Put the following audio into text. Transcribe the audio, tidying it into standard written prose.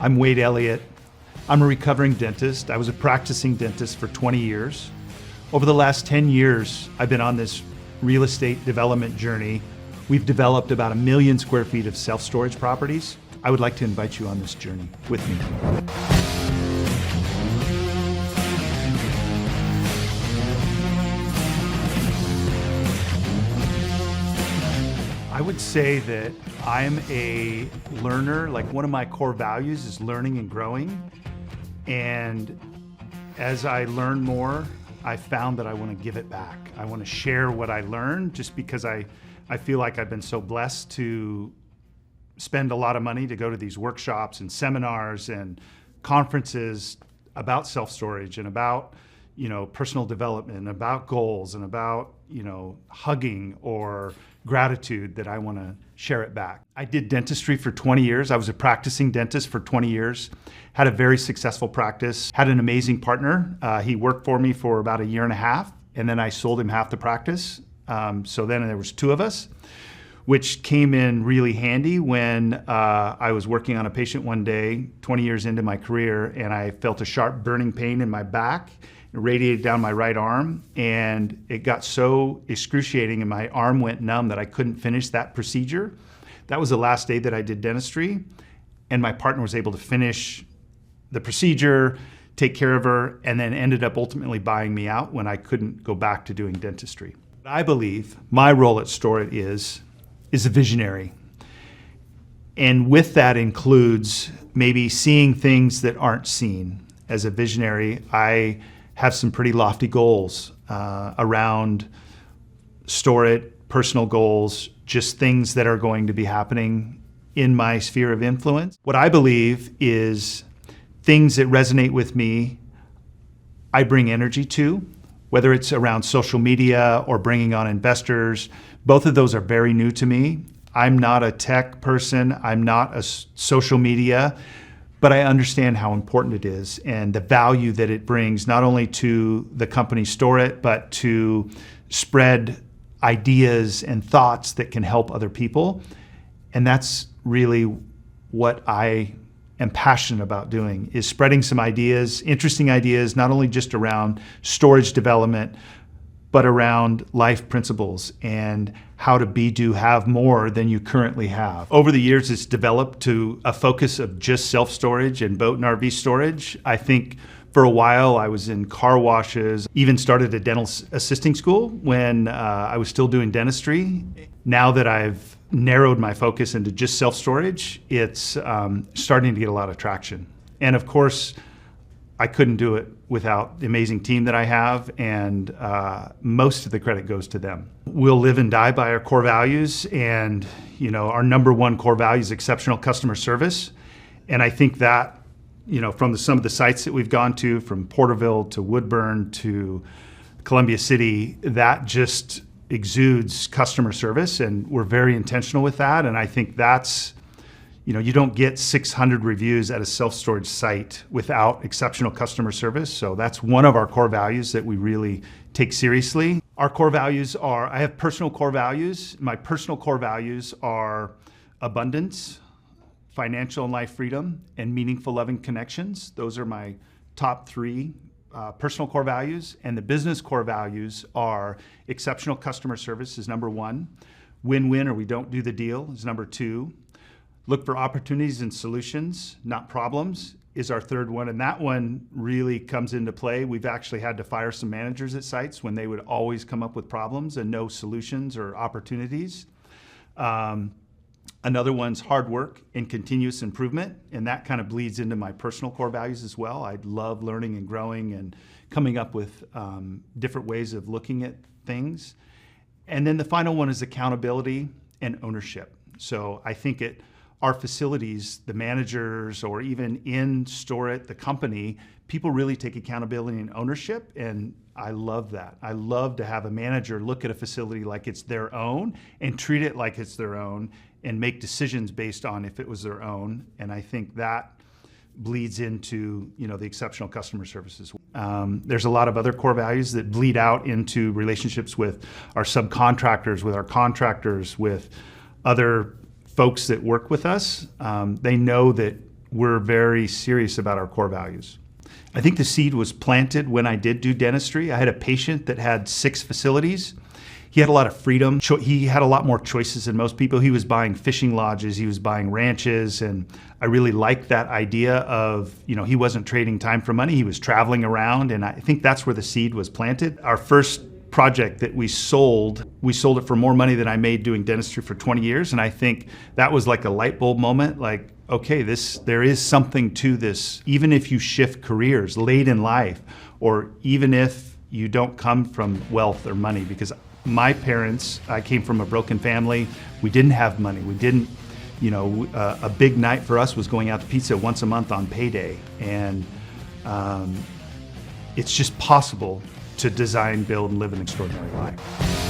I'm Wade Elliott. I'm a recovering dentist. I was a practicing dentist for 20 years. Over the last 10 years, I've been on this real estate development journey. We've developed about 1 million square feet of self-storage properties. I would like to invite you on this journey with me. I would say that I'm a learner. Like, one of my core values is learning and growing. And as I learn more, I found that I want to give it back. I want to share what I learned, just because I feel like I've been so blessed to spend a lot of money to go to these workshops and seminars and conferences about self-storage and about, personal development, and about goals, and about, hugging or gratitude, that I want to share it back. I did dentistry for 20 years. I was a practicing dentist for 20 years, had a very successful practice, had an amazing partner. He worked for me for about 1.5 years, and then I sold him half the practice. So then there was 2 of us, which came in really handy when I was working on a patient one day, 20 years into my career, and I felt a sharp burning pain in my back. It radiated down my right arm, and it got so excruciating and my arm went numb that I couldn't finish that procedure. That was the last day that I did dentistry, and my partner was able to finish the procedure, take care of her, and then ended up ultimately buying me out when I couldn't go back to doing dentistry. I believe my role at Storit is a visionary. And with that includes maybe seeing things that aren't seen. As a visionary, I have some pretty lofty goals around Storit, personal goals, just things that are going to be happening in my sphere of influence. What I believe is things that resonate with me, I bring energy to, whether it's around social media or bringing on investors. Both of those are very new to me. I'm not a tech person. I'm not a social media, but I understand how important it is and the value that it brings, not only to the company Storit, but to spread ideas and thoughts that can help other people. And that's really what I am passionate about doing, is spreading some ideas, interesting ideas, not only just around storage development, but around life principles and how to be, do, have more than you currently have. Over the years, it's developed to a focus of just self-storage and boat and RV storage. I think for a while I was in car washes, even started a dental assisting school when I was still doing dentistry. Now that I've narrowed my focus into just self-storage, it's starting to get a lot of traction. And of course, I couldn't do it without the amazing team that I have, and most of the credit goes to them. We'll live and die by our core values, and our number one core value is exceptional customer service. And I think that, from some of the sites that we've gone to, from Porterville to Woodburn to Columbia City, that just exudes customer service, and we're very intentional with that. And I think that's, you don't get 600 reviews at a self-storage site without exceptional customer service. So that's one of our core values that we really take seriously. Our core values are, I have personal core values. My personal core values are abundance, financial and life freedom, and meaningful loving connections. Those are my top 3 personal core values. And the business core values are exceptional customer service is number 1. Win-win, or we don't do the deal, is number 2. Look for opportunities and solutions, not problems, is our 3rd one. And that one really comes into play. We've actually had to fire some managers at sites when they would always come up with problems and no solutions or opportunities. Another one's hard work and continuous improvement, and that kind of bleeds into my personal core values as well. I love learning and growing and coming up with different ways of looking at things. And then the final one is accountability and ownership. So I think our facilities, the managers, or even in Storit, the company, people really take accountability and ownership, and I love that. I love to have a manager look at a facility like it's their own and treat it like it's their own and make decisions based on if it was their own. And I think that bleeds into the exceptional customer services. There's a lot of other core values that bleed out into relationships with our subcontractors, with our contractors, with other folks that work with us. They know that we're very serious about our core values. I think the seed was planted when I did do dentistry. I had a patient that had 6 facilities. He had a lot of freedom. He had a lot more choices than most people. He was buying fishing lodges, he was buying ranches, and I really liked that idea of, he wasn't trading time for money, he was traveling around, and I think that's where the seed was planted. Our first project that we sold it for more money than I made doing dentistry for 20 years, and I think that was like a light bulb moment, like, okay, there is something to this, even if you shift careers late in life, or even if you don't come from wealth or money, because my parents, I came from a broken family. We didn't have money. We didn't, a big night for us was going out to pizza once a month on payday. And it's just possible to design, build, and live an extraordinary life.